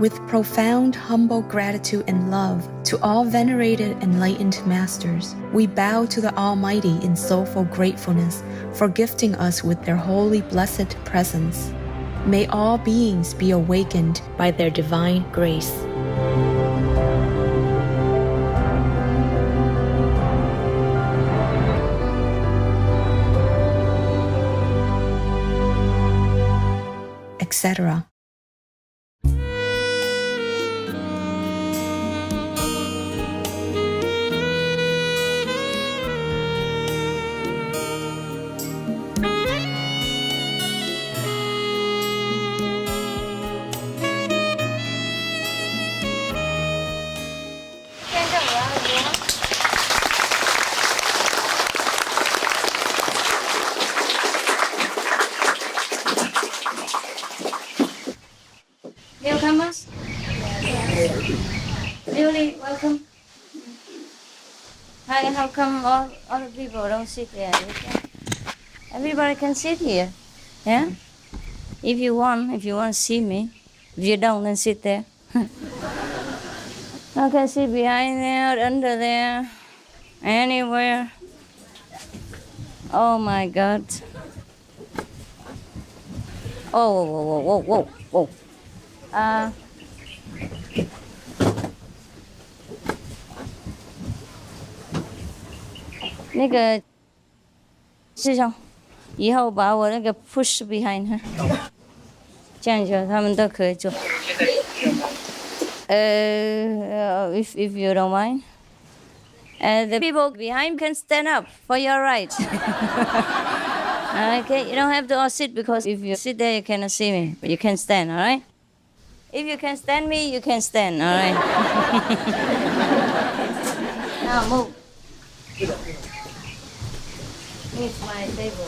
With profound, humble gratitude and love to all venerated enlightened masters, we bow to the Almighty in soulful gratefulness for gifting us with their holy blessed presence. May all beings be awakened by their divine grace. Etc. Newcomers? Newly welcome. Hi, how come all the people don't sit there? Everybody can sit here. Yeah? If you want to see me. If you don't, then sit there. I can sit behind there, under there, anywhere. Oh my God. Oh, whoa. 那个师兄，以后把我那个 push behind 哈，这样就他们都可以做。If you don't mind, the people behind can stand up for your right. Okay, you don't have to all sit because if you sit there, you cannot see me. But you can stand, all right? If you can stand me, you can stand, all right? Now move. Move my table.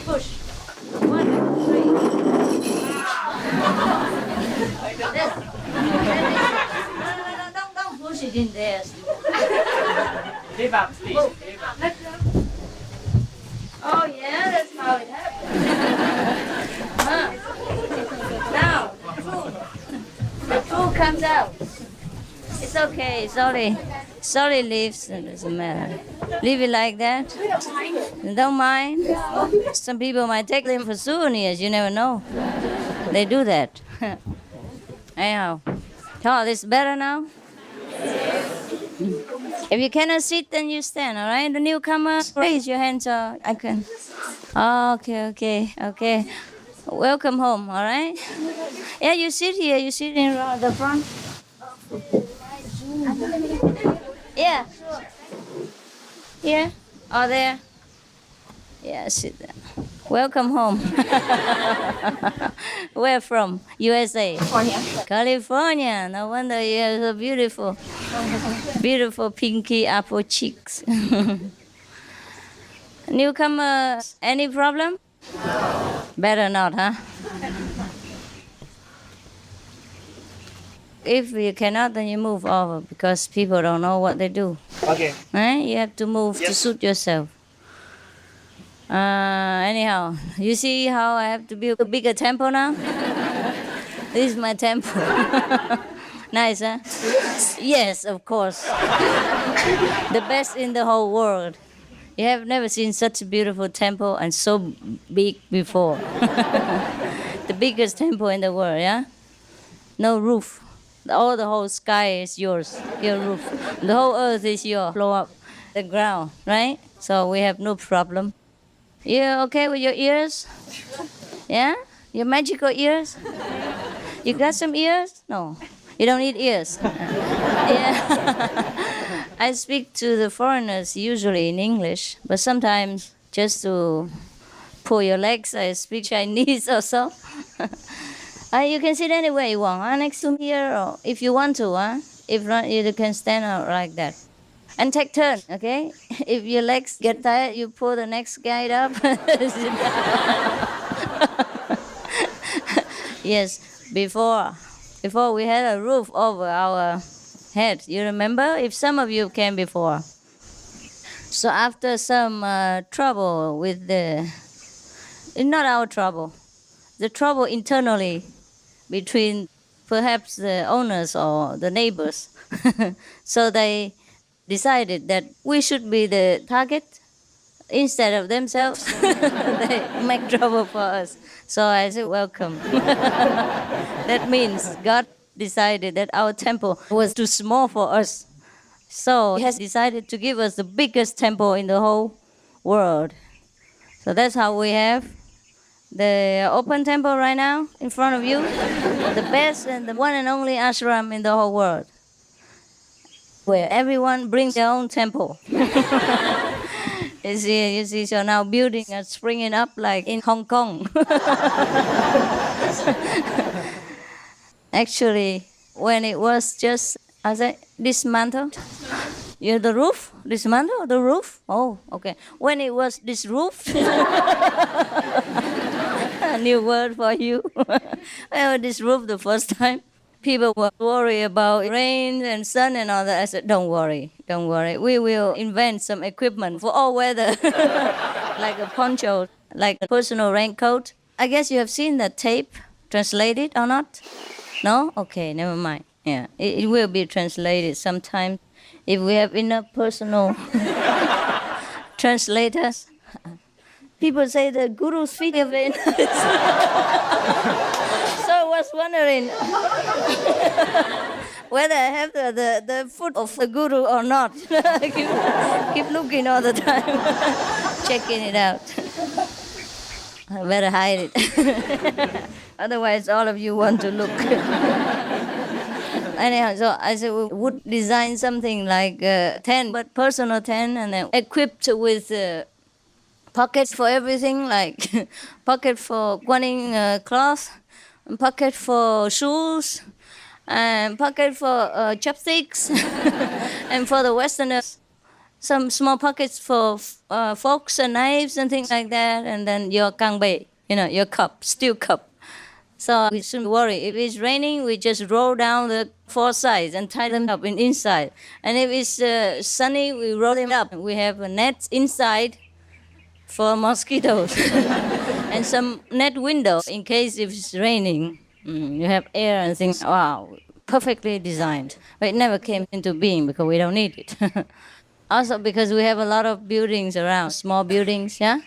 Push. 1, 2, 3. No, don't push it in there. Leave up, please. Leave up. Oh yeah, that's how it happens. Now, the food comes out. It's okay. It's only leaves. It doesn't matter. Leave it like that. Don't mind. Some people might take them for souvenirs. You never know. They do that. Anyhow, this is better now. If you cannot sit, then you stand, all right? The newcomer, raise your hands so I can. Okay. Welcome home, all right? Yeah, you sit here. You sit in the front. Yeah. Here or there? Yeah, sit there. Welcome home. Where from? USA? California. No wonder you have so beautiful pinky apple cheeks. Newcomer, any problem? Better not, huh? If you cannot, then you move over because people don't know what they do. Okay. You have to move to suit yourself. Anyhow, you see how I have to build a bigger temple now? This is my temple. Nice, huh? Yes, of course. The best in the whole world. You have never seen such a beautiful temple and so big before. The biggest temple in the world, yeah? No roof. The whole sky is yours, your roof. The whole earth is yours, blow up the ground, right? So we have no problem. You okay with your ears? Yeah? Your magical ears? You got some ears? No. You don't need ears. Yeah. I speak to the foreigners usually in English, but sometimes just to pull your legs, I speak Chinese also. You can sit anywhere you want, next to me here, or if you want to. If not, you can stand out like that. And take turn, okay? If your legs get tired, you pull the next guy up. Yes, before we had a roof over our head. You remember? If some of you came before. So after some trouble with not our trouble, the trouble internally between perhaps the owners or the neighbors. So they decided that we should be the target instead of themselves. They make trouble for us. So I said, welcome. That means God decided that our temple was too small for us. So He has decided to give us the biggest temple in the whole world. So that's how we have the open temple right now in front of you, the best and the one and only ashram in the whole world, where everyone brings their own temple. You see, so now buildings are springing up like in Hong Kong. Actually, when it was just, I said, dismantled. Yeah, the roof? Dismantle the roof? Oh, okay. When it was disroofed. A new word for you. Well, disroofed the first time. People were worried about rain and sun and all that. I said, don't worry. We will invent some equipment for all weather. Like a poncho, like a personal raincoat. I guess you have seen that tape translated or not? No? Okay, never mind. Yeah, it will be translated sometime if we have enough personal translators. People say the Guru's feet are very nice. So I was wondering whether I have the foot of the Guru or not. keep looking all the time, checking it out. I better hide it. Otherwise, all of you want to look. Anyhow, so I said we would design something like a tent, but personal tent, and then equipped with pockets for everything, like pocket for guaning cloth, and pocket for shoes, and pocket for chopsticks, and for the Westerners, some small pockets for forks and knives and things like that, and then your kangbei, your cup, steel cup. So we shouldn't worry. If it's raining, we just roll down the four sides and tie them up inside. And if it's sunny, we roll them up. We have a net inside for mosquitoes and some net windows in case if it's raining. You have air and things. Wow, perfectly designed. But it never came into being because we don't need it. Also because we have a lot of buildings around, small buildings, yeah?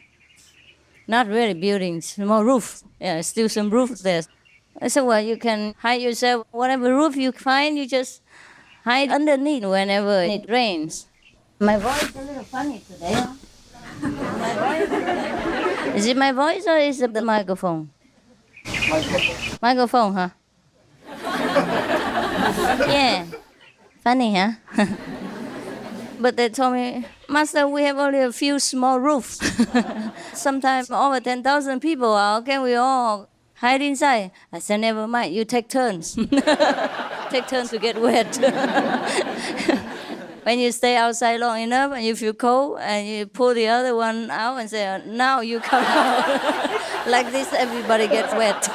Not really buildings, small roof. Yeah, still some roofs there. I said, well, you can hide yourself. Whatever roof you find, you just hide underneath whenever it rains. My voice is a little funny today, huh? My voice? Is it my voice or is it the microphone? Microphone, huh? Yeah. Funny, huh? But they told me, Master, we have only a few small roofs. Sometimes over 10,000 people, how can we all hide inside? I said, never mind, you take turns. Take turns to get wet. When you stay outside long enough and you feel cold and you pull the other one out and say, now you come out. Like this, everybody gets wet.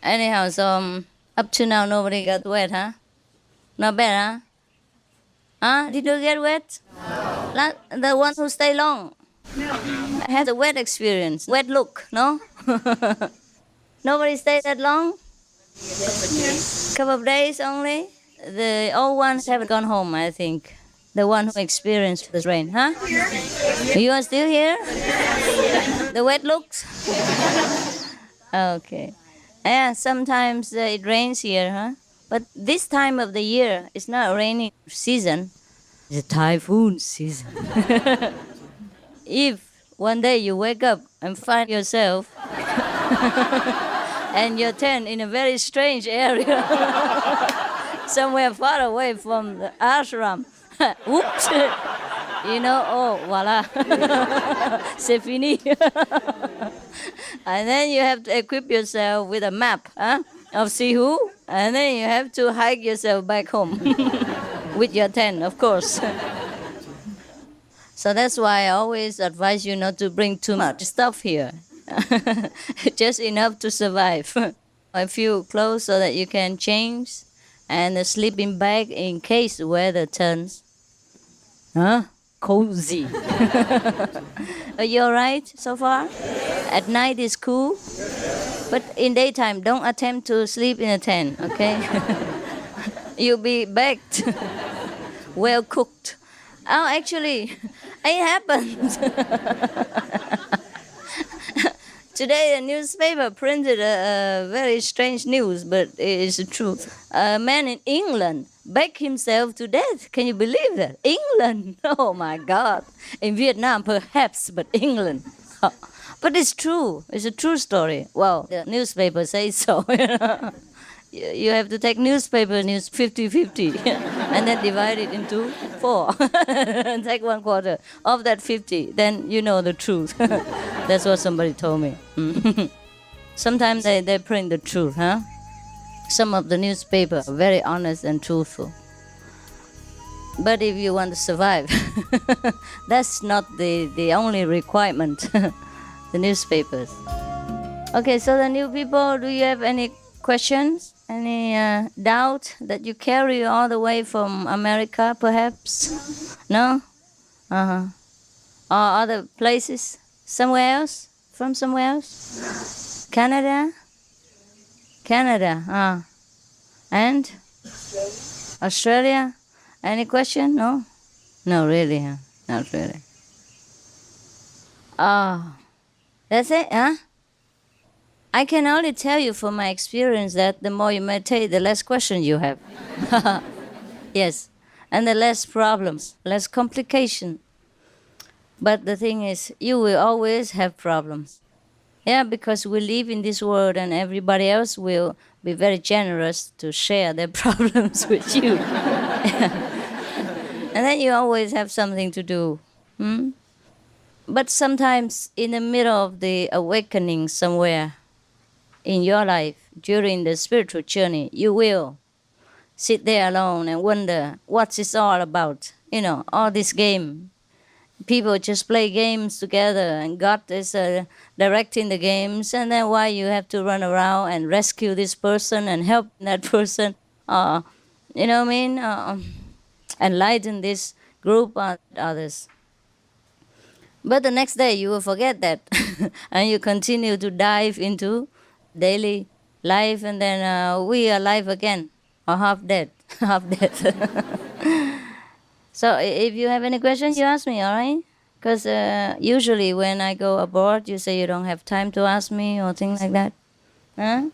Anyhow, so up to now, nobody got wet, huh? Not bad, huh? Huh? Did you get wet? No. The one who stay long? No. Had a wet experience, wet look, no? Nobody stayed that long? Couple of days only? The old ones haven't gone home, I think. The one who experienced the rain, huh? You are still here? The wet looks? Okay. Yeah, sometimes it rains here, huh? But this time of the year, it's not a rainy season. It's a typhoon season. If one day you wake up and find yourself and your tent in a very strange area, somewhere far away from the ashram, whoops, oh, voila, c'est fini. And then you have to equip yourself with a map, huh? Of Sihu, and then you have to hike yourself back home with your tent, of course. So that's why I always advise you not to bring too much stuff here. Just enough to survive. A few clothes so that you can change, and a sleeping bag in case the weather turns. Huh? Cozy. Are you all right so far? At night it's cool? But in daytime, don't attempt to sleep in a tent, okay? You'll be baked, well cooked. Oh, actually, it happened. Today, a newspaper printed a very strange news, but it is the truth. A man in England baked himself to death. Can you believe that? England! Oh my God! In Vietnam, perhaps, but England. But it's true. It's a true story. Well, the newspaper says so. You have to take newspaper news 50-50 and then divide it into 4 and take 1/4 of that 50. Then you know the truth. That's what somebody told me. Sometimes they print the truth, huh? Some of the newspapers are very honest and truthful. But if you want to survive, that's not the only requirement. The newspapers. Okay, so the new people, do you have any questions? Any doubt that you carry all the way from America, perhaps? No? Uh-huh. Or other places? Somewhere else? From somewhere else? Canada? Canada, And? Australia? Any question? No? No, really, huh? Not really. Oh, that's it, huh? I can only tell you from my experience that the more you meditate, the less questions you have. Yes, and the less problems, less complication. But the thing is, you will always have problems. Yeah, because we live in this world and everybody else will be very generous to share their problems with you. And then you always have something to do. But sometimes in the middle of the awakening somewhere, in your life, during the spiritual journey, you will sit there alone and wonder what's this all about. You know, all this game. People just play games together and God is directing the games, and then why you have to run around and rescue this person and help that person, you know what I mean? Enlighten this group and others. But the next day you will forget that and you continue to dive into daily life, and then we are alive again, or half dead, half dead. So if you have any questions, you ask me, all right? Because usually when I go abroad, you say you don't have time to ask me or things like that. Huh?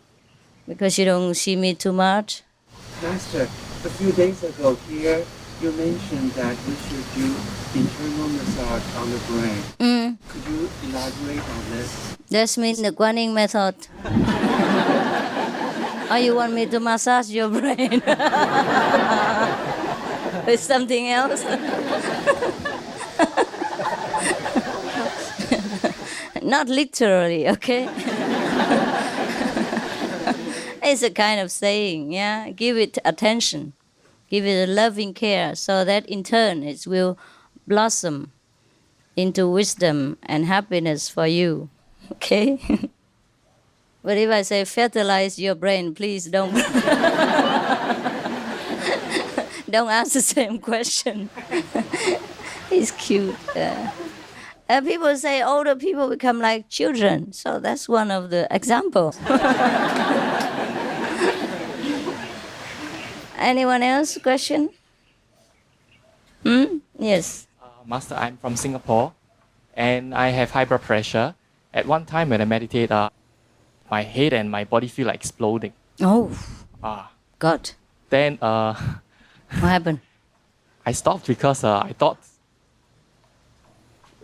Because you don't see me too much. Master, a few days ago here, you mentioned that we should do internal massage on the brain. Could you elaborate on this? That's mean the Guanyin method. Or you want me to massage your brain? With something else? Not literally, okay? It's a kind of saying, yeah? Give it attention. Give it a loving care so that in turn it will blossom into wisdom and happiness for you, okay? But if I say fertilize your brain, please don't don't ask the same question. It's cute. People say older people become like children, so that's one of the examples. Anyone else? Question? Yes. Master, I'm from Singapore, and I have high blood pressure. At one time when I meditate, my head and my body feel like exploding. Oh, God. Then what happened? I stopped because I thought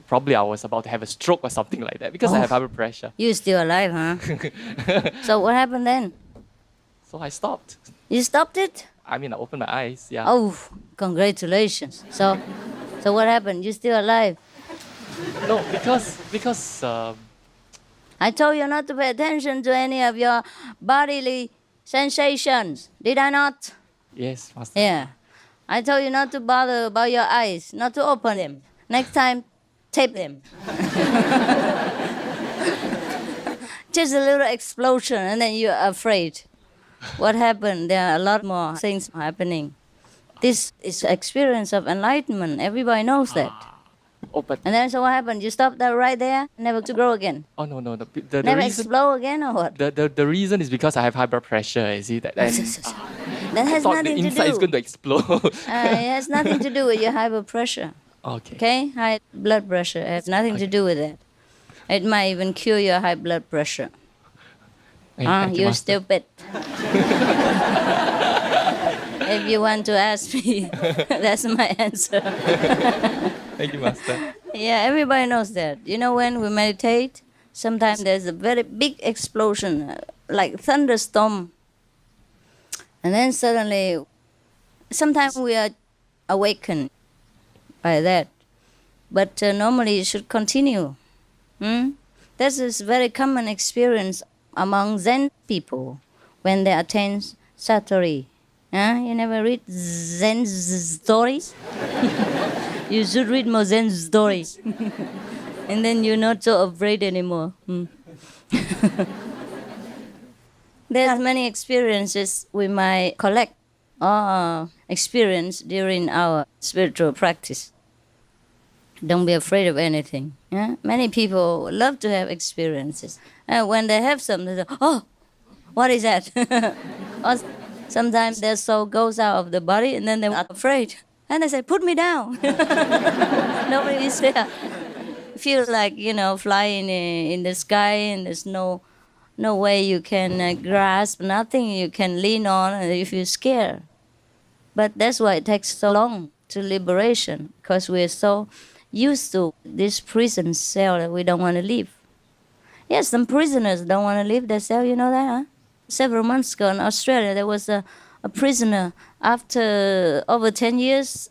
probably I was about to have a stroke or something like that because I have high blood pressure. You're still alive, huh? So what happened then? So I stopped. You stopped it? I mean, I opened my eyes, yeah. Oh, congratulations. So what happened? You're still alive? No, because I told you not to pay attention to any of your bodily sensations. Did I not? yes, Master. Yeah. I told you not to bother about your eyes, not to open them. Next time, tape them. Just a little explosion and then you're afraid. What happened? There are a lot more things happening. This is experience of enlightenment. Everybody knows that. Oh, but And then so what happened? You stopped that right there, never to grow again, oh no no the never reason explode again, or what? the reason is because I have high blood pressure. You see that? And That I has thought the nothing to inside is do. going to explode. It has nothing to do with your high blood pressure. Okay. Okay, high blood pressure has nothing to do with that. It might even cure your high blood pressure. Thank you, You're Master. stupid. If you want to ask me, that's my answer. Thank you, Master. Yeah, everybody knows that. You know, when we meditate, sometimes there's a very big explosion, like thunderstorm. And then suddenly, sometimes we are awakened by that. But normally it should continue. This is very common experience among Zen people when they attain Satori. You never read Zen stories? You should read more Zen stories. And then you're not so afraid anymore. There's many experiences we might collect or experience during our spiritual practice. Don't be afraid of anything. Yeah? Many people love to have experiences. When they have something, they say, oh, what is that? Or sometimes their soul goes out of the body and then they're afraid. And they say, put me down. Nobody is there. Feel like, flying in the sky and there's no way you can grasp, nothing you can lean on if you're scared. But that's why it takes so long to liberation, because we're so used to this prison cell that we don't want to leave. Yes, some prisoners don't want to leave their cell, you know that, huh? Several months ago in Australia, there was a prisoner. After over 10 years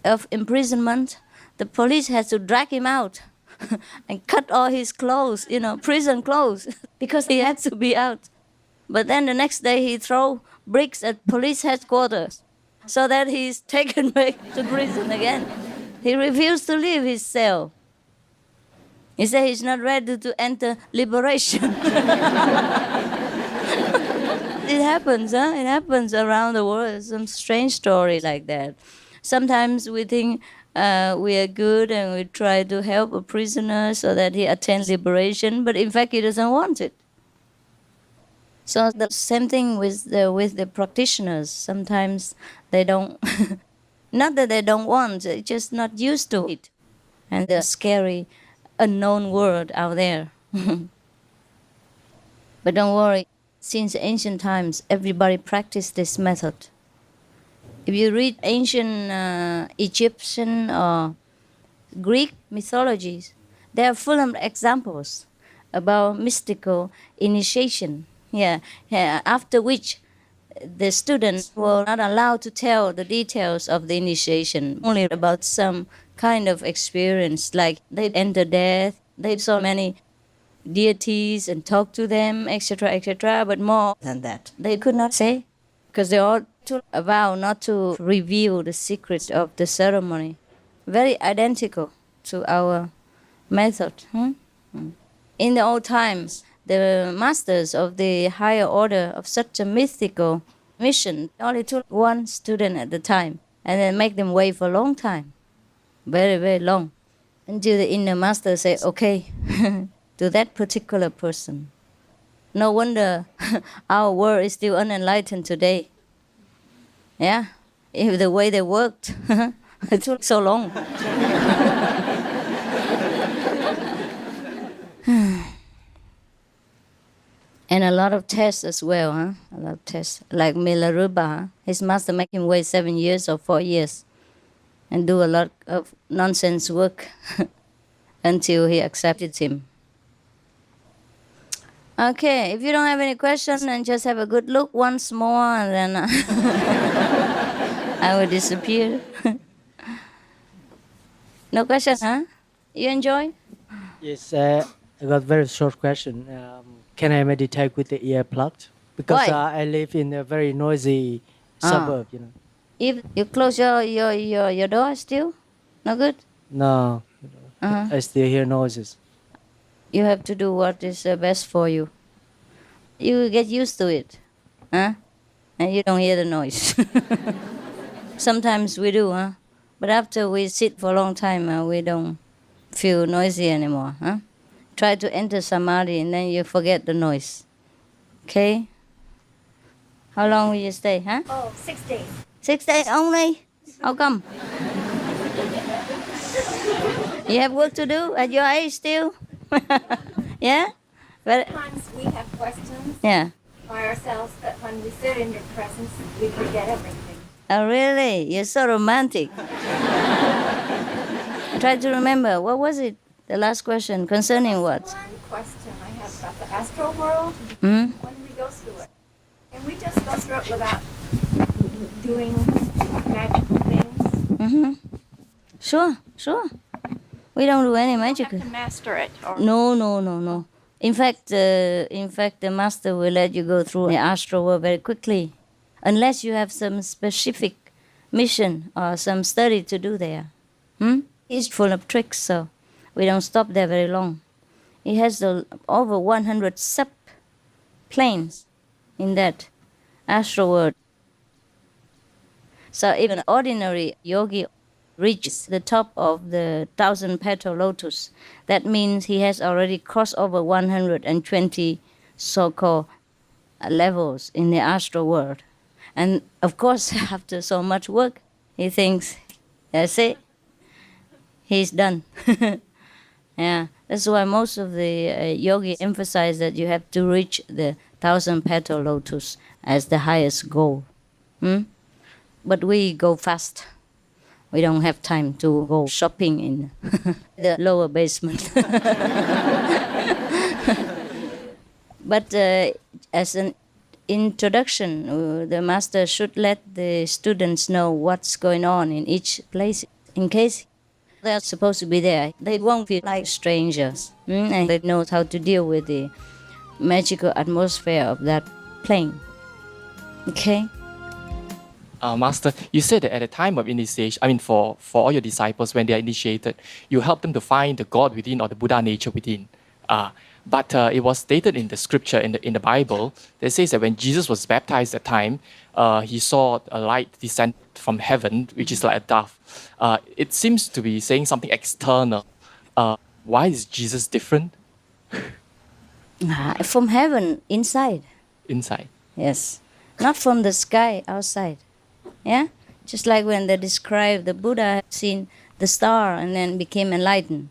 of imprisonment, the police had to drag him out and cut all his clothes, prison clothes, because he had to be out. But then the next day he throw bricks at police headquarters so that he's taken back to prison again. He refused to leave his cell. He said he's not ready to enter liberation. It happens, huh? It happens around the world. Some strange story like that. Sometimes we think we are good and we try to help a prisoner so that he attains liberation, but in fact he doesn't want it. So the same thing with the practitioners. Sometimes they don't, not that they don't want, they're just not used to it. And the scary unknown world out there. But don't worry, since ancient times, everybody practiced this method. If you read ancient Egyptian or Greek mythologies, they are full of examples about mystical initiation. After which the students were not allowed to tell the details of the initiation, only about some kind of experience, like they enter death, they saw many deities and talked to them, etc., but more than that they could not say, because they all took a vow not to reveal the secret of the ceremony. Very identical to our method. In the old times, the masters of the higher order of such a mythical mission only took one student at a time and then make them wait for a long time, very, very long, until the inner master say, okay, to that particular person. No wonder our world is still unenlightened today. Yeah, if the way they worked, it took so long. And a lot of tests as well, huh? A lot of tests. Like Milarepa, his master make him wait 7 years or 4 years and do a lot of nonsense work until he accepted him. Okay, if you don't have any questions, then just have a good look once more and then I will disappear. No question, huh? You enjoy? Yes, I got very short question. Can I meditate with the ear plugged? Because Why? I live in a very noisy suburb, If you close your door still, no good? No, I still hear noises. You have to do what is best for you. You will get used to it, huh? And you don't hear the noise. Sometimes we do, huh? But after we sit for a long time, we don't feel noisy anymore. Huh? Try to enter samadhi and then you forget the noise. Okay? How long will you stay? Huh? Oh, 6 days. 6 days only? How come? You have work to do at your age still? Yeah? But Sometimes we have questions yeah. by ourselves, but when we sit in your presence, we forget everything. Oh, really? You're so romantic. Try to remember. What was it? The last question concerning what? One question I have about the astral world, Hmm? when we go through it, and we just go through it without doing magical things. Mm-hmm. Sure, sure. We don't do any magic. To master it. Or No. In fact, the master will let you go through the astral world very quickly, unless you have some specific mission or some study to do there. It's full of tricks, so we don't stop there very long. It has over 100 sub-planes in that astral world. So even an ordinary yogi reaches the top of the 1,000-petal lotus. That means he has already crossed over 120 so-called levels in the astral world. And of course, after so much work, he thinks, that's it, he's done. Yeah, that's why most of the yogi emphasize that you have to reach the 1,000-petal lotus as the highest goal. But we go fast. We don't have time to go shopping in the lower basement. But as an introduction, the master should let the students know what's going on in each place in case they're supposed to be there. They won't feel like strangers, and they know how to deal with the magical atmosphere of that plane. Okay? Master, you said that at the time of initiation, I mean, for all your disciples, when they are initiated, you help them to find the God within or the Buddha nature within. But it was stated in the scripture, in the Bible, that says that when Jesus was baptized at that time, he saw a light descend from heaven, which is like a dove. It seems to be saying something external. Why is Jesus different? From heaven, inside. Inside. Yes. Not from the sky, outside. Yeah? Just like when they describe the Buddha had seen the star and then became enlightened.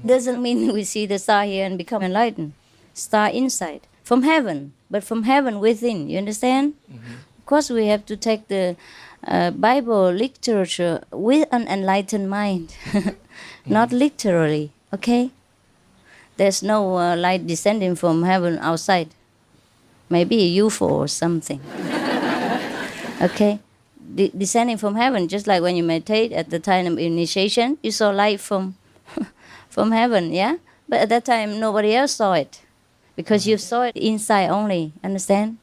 Doesn't mean we see the star here and become enlightened. Star inside. From heaven, but from heaven within. You understand? Of course, we have to take the Bible literature with an enlightened mind. Not literally, okay? There's no light descending from heaven outside. Maybe a UFO or something. Okay? Descending from heaven, just like when you meditate at the time of initiation, you saw light from heaven, yeah? But at that time, nobody else saw it because you saw it inside only. Understand?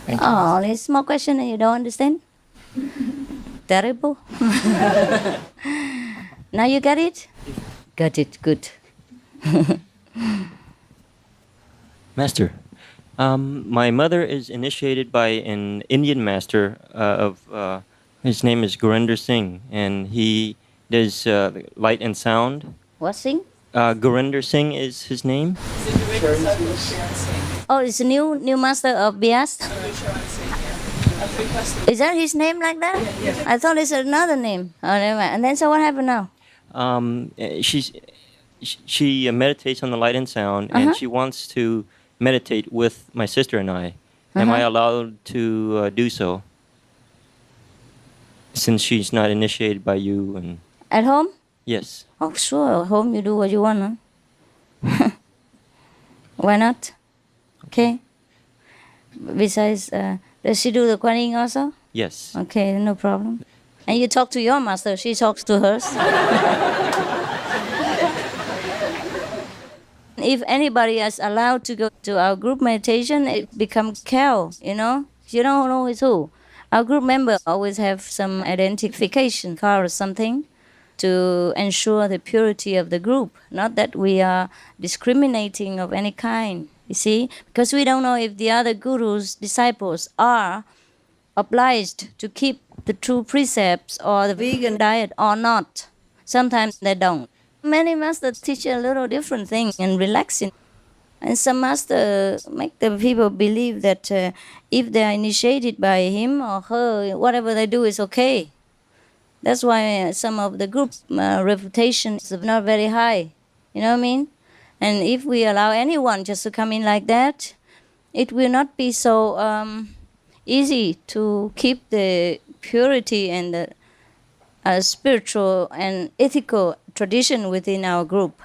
Thank you. Oh, there's small question and you don't understand? Terrible. Now you get it? Got it, good. Master, my mother is initiated by an Indian master his name is Gurinder Singh, and he does light and sound. What sing? Gurinder Singh is his name. Oh, it's a new master of Bias? Is that his name like that? Yes. I thought it's another name. Oh, never mind. And then so what happened now? She meditates on the light and sound, and she wants to meditate with my sister and I. Am I allowed to do so? Since she's not initiated by you and... At home? Yes. Oh, sure. At home you do what you want, huh? Why not? Okay. Besides, does she do the Kuan Yin also? Yes. Okay, no problem. And you talk to your master, she talks to hers. If anybody is allowed to go to our group meditation, it becomes chaos, you know? You don't know it's who. Our group members always have some identification card or something to ensure the purity of the group. Not that we are discriminating of any kind, you see? Because we don't know if the other guru's disciples are obliged to keep the true precepts or the vegan diet or not. Sometimes they don't. Many masters teach a little different thing and relaxing. And some masters make the people believe that if they are initiated by him or her, whatever they do is okay. That's why some of the group reputation is not very high. You know what I mean? And if we allow anyone just to come in like that, it will not be so easy to keep the purity and the spiritual and ethical tradition within our group.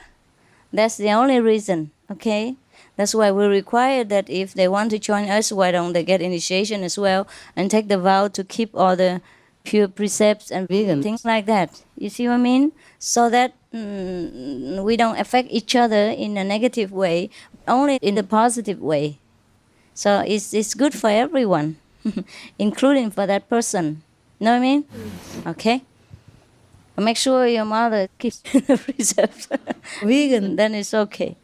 That's the only reason, okay? That's why we require that if they want to join us, why don't they get initiation as well and take the vow to keep all the pure precepts and vegan things like that. You see what I mean? So that we don't affect each other in a negative way, only in the positive way. So it's good for everyone, including for that person. Know what I mean? Okay. Make sure your mother keeps the precepts vegan, then it's okay.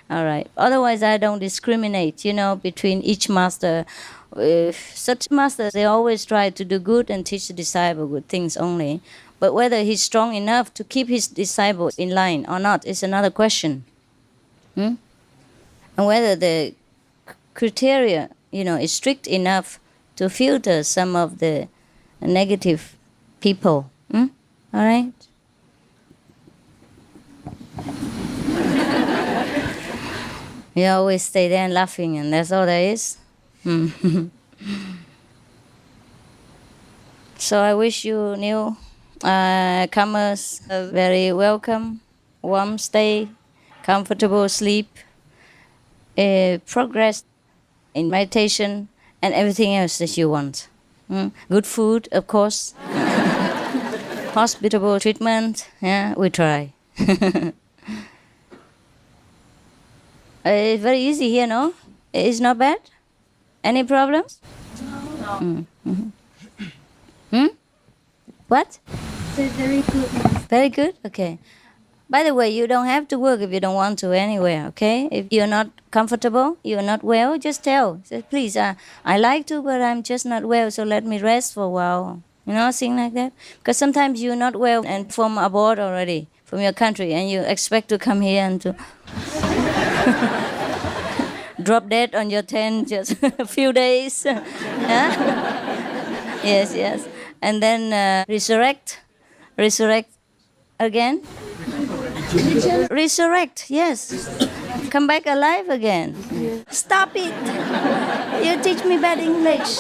All right. Otherwise, I don't discriminate, between each master. Such masters, they always try to do good and teach the disciple good things only. But whether he's strong enough to keep his disciple in line or not is another question. And whether the criteria, is strict enough to filter some of the negative people. All right? You always stay there and laughing, and that's all there is. So I wish you new comers a very welcome, warm stay, comfortable sleep, progress in meditation, and everything else that you want. Good food, of course. Hospitable treatment, we try. It's very easy here, no? It's not bad? Any problems? No. What? They're very good. Very good? Okay. By the way, you don't have to work if you don't want to anywhere, okay? If you're not comfortable, you're not well, just tell. Say, please, I like to, but I'm just not well, so let me rest for a while. Things like that. Because sometimes you're not well and from abroad already, from your country, and you expect to come here and to drop dead on your tent just a few days. Yes. And then resurrect again. Resurrect, yes. Come back alive again. Stop it. You teach me bad English.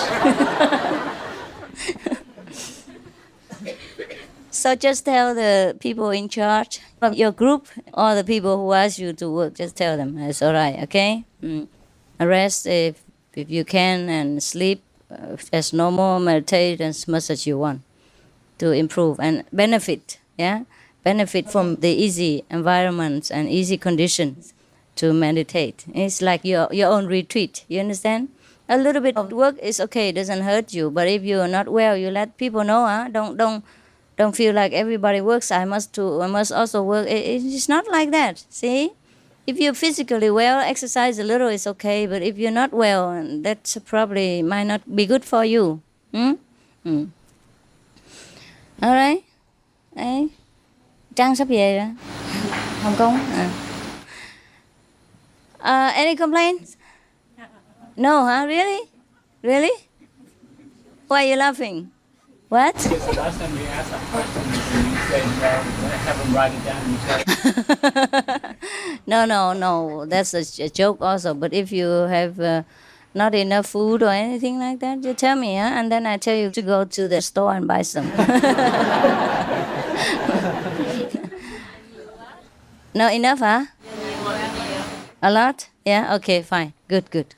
So just tell the people in charge of your group or the people who ask you to work, just tell them it's all right, okay? Rest if you can and sleep as normal, meditate as much as you want to improve and benefit, benefit from the easy environments and easy conditions to meditate. It's like your own retreat, you understand? A little bit of work is okay, it doesn't hurt you, but if you are not well, you let people know, Don't feel like everybody works, I must also work. It's not like that, see? If you're physically well, exercise a little is okay, but if you're not well, that probably might not be good for you. All right? Đấy. Trang sắp về rồi. Hồng Kông. Any complaints? No, huh? Really? Really? Why are you laughing? What? Because the last time we asked that question, you said, have them write it down yourself. No. That's a joke also. But if you have not enough food or anything like that, you tell me, and then I tell you to go to the store and buy some. Not enough, huh? A lot? Yeah? Okay, fine. Good.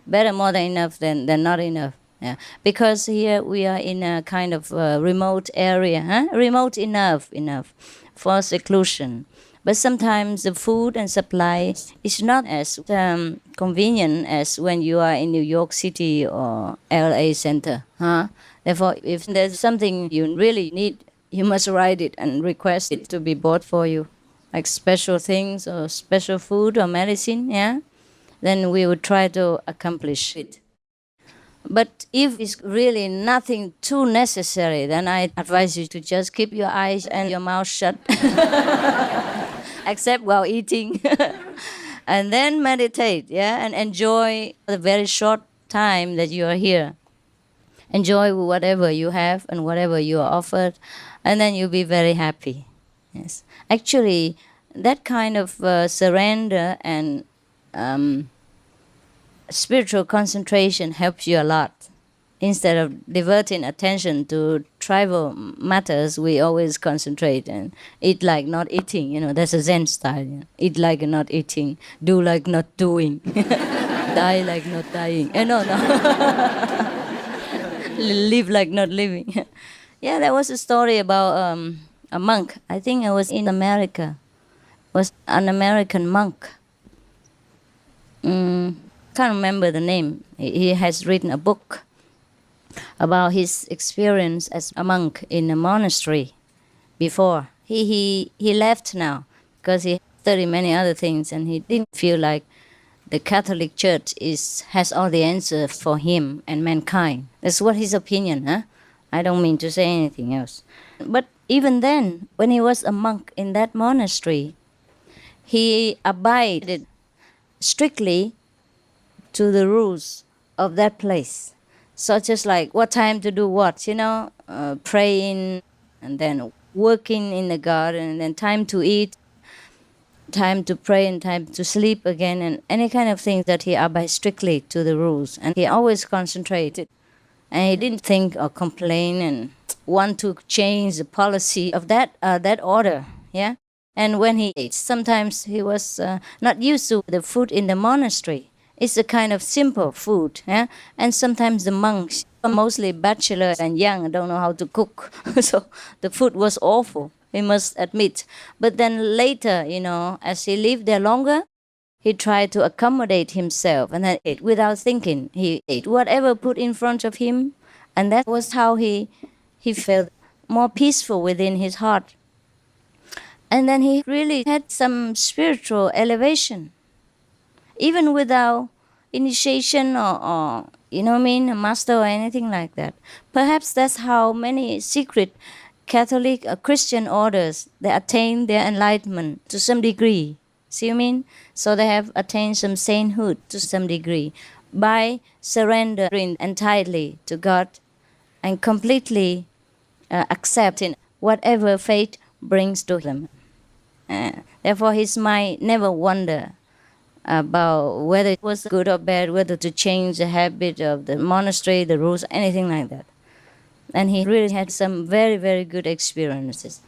Better more than enough than not enough. Yeah, because here we are in a kind of remote area, remote enough for seclusion. But sometimes the food and supply is not as convenient as when you are in New York City or LA Center. Therefore, if there's something you really need, you must write it and request it to be bought for you, like special things or special food or medicine. Yeah, then we would try to accomplish it. But if it's really nothing too necessary, then I advise you to just keep your eyes and your mouth shut, except while eating. And then meditate, yeah, and enjoy the very short time that you are here. Enjoy whatever you have and whatever you are offered, and then you'll be very happy. Yes, actually, that kind of surrender and spiritual concentration helps you a lot. Instead of diverting attention to tribal matters, we always concentrate and eat like not eating. You know, that's a Zen style. You know? Eat like not eating, do like not doing, die like not dying. No. Live like not living. Yeah, there was a story about a monk. I think it was in America. It was an American monk. Can't remember the name. He has written a book about his experience as a monk in a monastery before. He left now because he studied many other things and he didn't feel like the Catholic Church has all the answers for him and mankind. That's what his opinion, huh? I don't mean to say anything else. But even then, when he was a monk in that monastery, he abided strictly to the rules of that place, such as like what time to do what, praying and then working in the garden and then time to eat, time to pray and time to sleep again, and any kind of thing that he abides strictly to the rules. And he always concentrated. And he didn't think or complain and want to change the policy of that order, yeah? And when he ate, sometimes he was not used to the food in the monastery. It's a kind of simple food, yeah? And sometimes the monks, mostly bachelor and young, don't know how to cook. So the food was awful, he must admit. But then later, as he lived there longer, he tried to accommodate himself and then ate without thinking. He ate whatever put in front of him, and that was how he felt more peaceful within his heart. And then he really had some spiritual elevation, even without initiation or a master or anything like that. Perhaps that's how many secret Catholic or Christian orders, they attain their enlightenment to some degree. See what I mean? So they have attained some sainthood to some degree by surrendering entirely to God and completely accepting whatever fate brings to them. Therefore, his mind never wondered about whether it was good or bad, whether to change the habit of the monastery, the rules, anything like that. And he really had some very, very good experiences.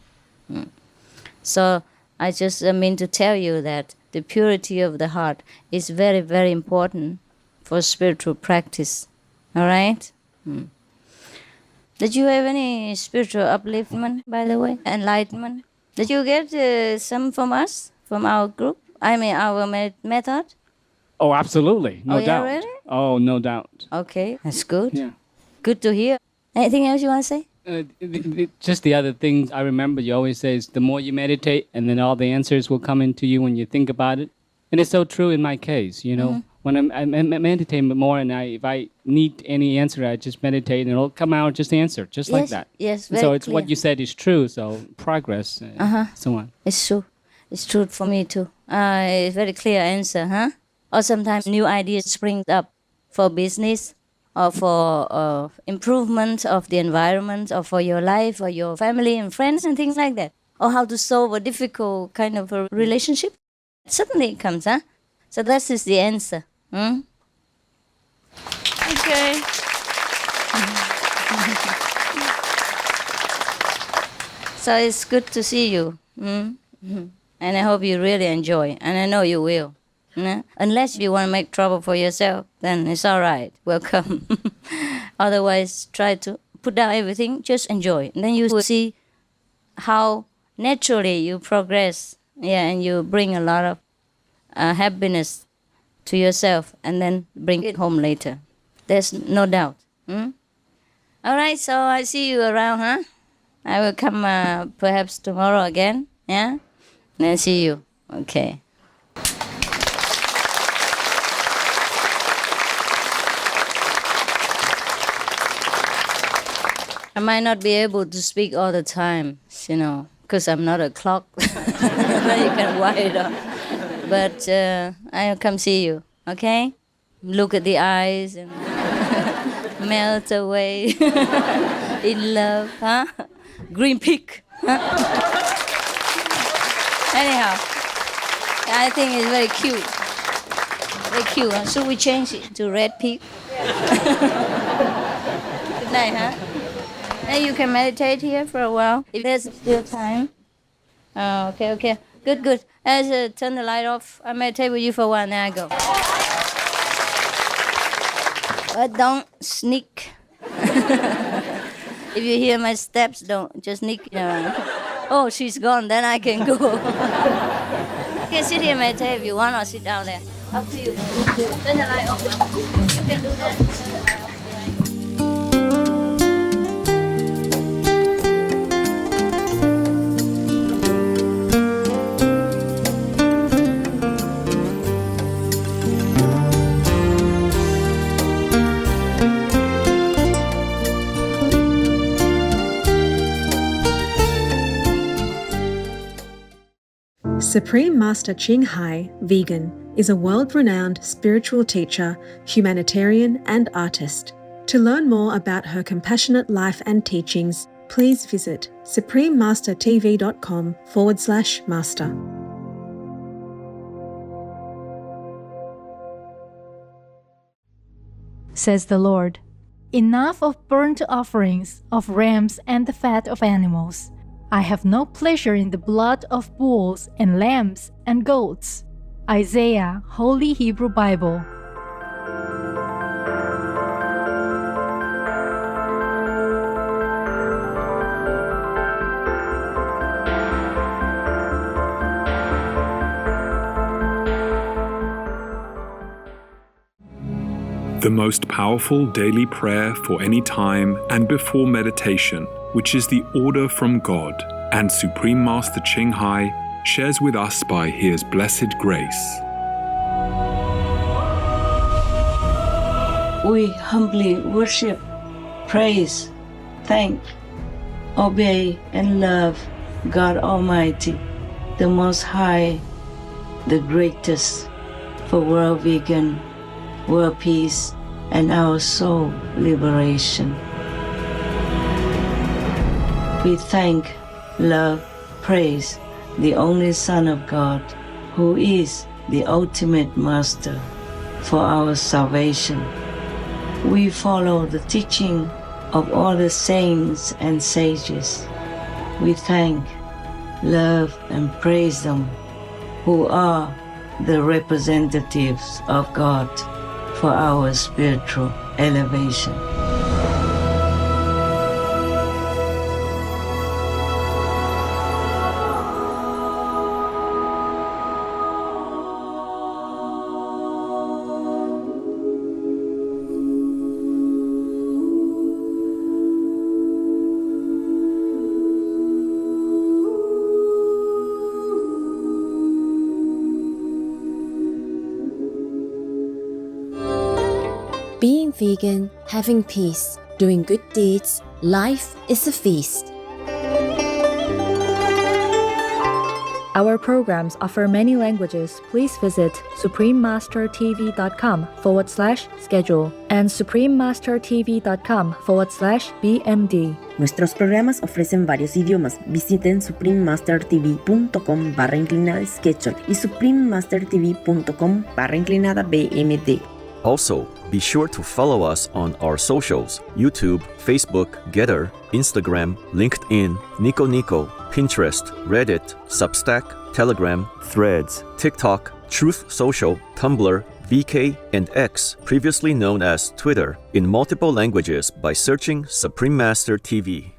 So I just mean to tell you that the purity of the heart is very, very important for spiritual practice. All right? Did you have any spiritual upliftment, by the way? Enlightenment? Did you get some from us, from our group? I mean, our method? Oh, absolutely. No doubt. Yeah, really? Oh, no doubt. Okay, that's good. Yeah. Good to hear. Anything else you want to say? Just the other things I remember you always say is the more you meditate and then all the answers will come into you when you think about it. And it's so true in my case, When I meditate more and if I need any answer, I just meditate and it'll come out just answer, just like that. Yes, And very so it's clear. what you said is true, so progress, so on. It's true. It's true for me too. It's very clear answer, huh? Or sometimes new ideas spring up for business or for improvement of the environment or for your life or your family and friends and things like that. Or how to solve a difficult kind of a relationship. Suddenly it comes, huh? So that is the answer. Okay. So it's good to see you. And I hope you really enjoy. And I know you will. Unless you want to make trouble for yourself, then it's all right. Welcome. Otherwise, try to put down everything. Just enjoy. And then you will see how naturally you progress. Yeah, and you bring a lot of happiness to yourself and then bring it home later. There's no doubt. All right, so I see you around, huh? I will come perhaps tomorrow again, yeah? Then see you. Okay. I might not be able to speak all the time, because I'm not a clock that you can wind it up. But I'll come see you, okay? Look at the eyes and melt away in love, huh? Green pig, huh? Anyhow, I think it's very cute. Very cute, huh? Should we change it to red pig? Good night, huh? And you can meditate here for a while if there's still time. Oh, okay. Good. Let's turn the light off. I meditate with you for a while, then I go. But don't sneak. If you hear my steps, don't just sneak around. Oh, she's gone, then I can go. You can sit here and meditate if you want, or sit down there. Up to you. Turn the light off. You can do that. Supreme Master Ching Hai, vegan, is a world-renowned spiritual teacher, humanitarian, and artist. To learn more about her compassionate life and teachings, please visit suprememastertv.com/master. Says the Lord, "Enough of burnt offerings of rams and the fat of animals. I have no pleasure in the blood of bulls and lambs and goats." Isaiah, Holy Hebrew Bible. The most powerful daily prayer for any time and before meditation, which is the order from God, and Supreme Master Ching Hai shares with us by His blessed grace. We humbly worship, praise, thank, obey, and love God Almighty, the Most High, the greatest, for world vegan, world peace, and our soul liberation. We thank, love, praise the only Son of God, who is the ultimate Master for our salvation. We follow the teaching of all the saints and sages. We thank, love, and praise them, who are the representatives of God for our spiritual elevation. Being vegan, having peace, doing good deeds, life is a feast. Our programs offer many languages. Please visit suprememastertv.com/schedule and suprememastertv.com/BMD. Nuestros programas ofrecen varios idiomas. Visiten suprememastertv.com/schedule y suprememastertv.com/BMD. Also, be sure to follow us on our socials: YouTube, Facebook, Getter, Instagram, LinkedIn, Nico Nico, Pinterest, Reddit, Substack, Telegram, Threads, TikTok, Truth Social, Tumblr, VK, and X, previously known as Twitter, in multiple languages by searching Supreme Master TV.